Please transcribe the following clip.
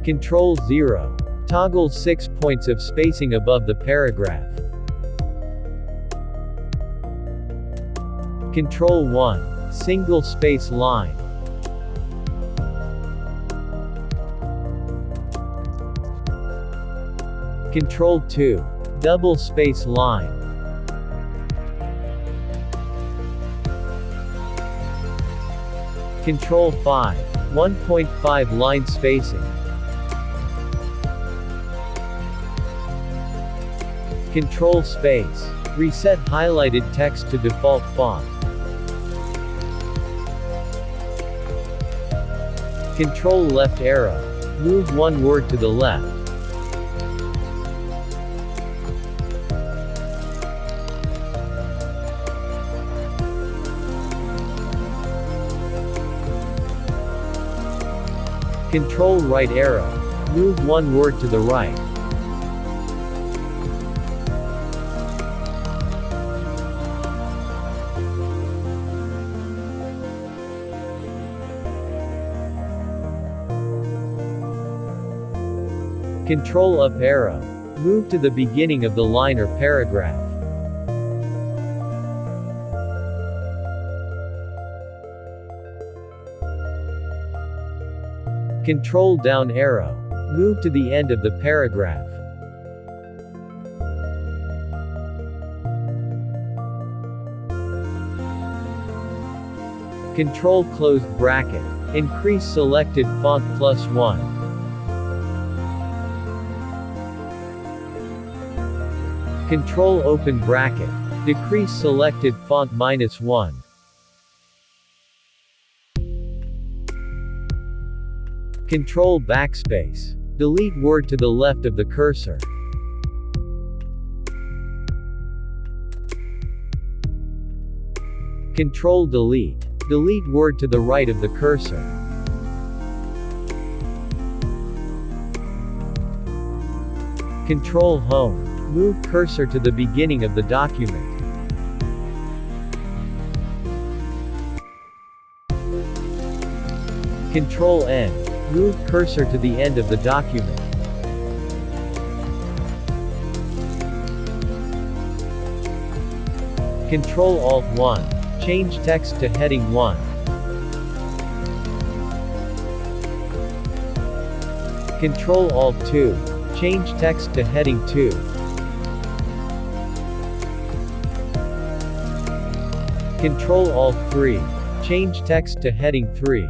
Ctrl 0. Toggle 6 points of spacing above the paragraph. Ctrl 1. Single space line. Ctrl 2. Double space line. Ctrl 5. 1.5 line spacing. Ctrl Space. Reset highlighted text to default font. Ctrl left arrow. Move one word to the left. Ctrl right arrow. Move one word to the right. Ctrl up arrow. Move to the beginning of the line or paragraph. Ctrl down arrow. Move to the end of the paragraph. Ctrl closed bracket. Increase selected font +1. Ctrl open bracket. Decrease selected font -1. Ctrl Backspace. Delete word to the left of the cursor. Ctrl Delete. Delete word to the right of the cursor. Ctrl Home. Move cursor to the beginning of the document. Ctrl End. Move cursor to the end of the document. Ctrl Alt 1. Change text to heading 1. Ctrl Alt 2. Change text to heading 2. Ctrl Alt 3. Change text to heading 3.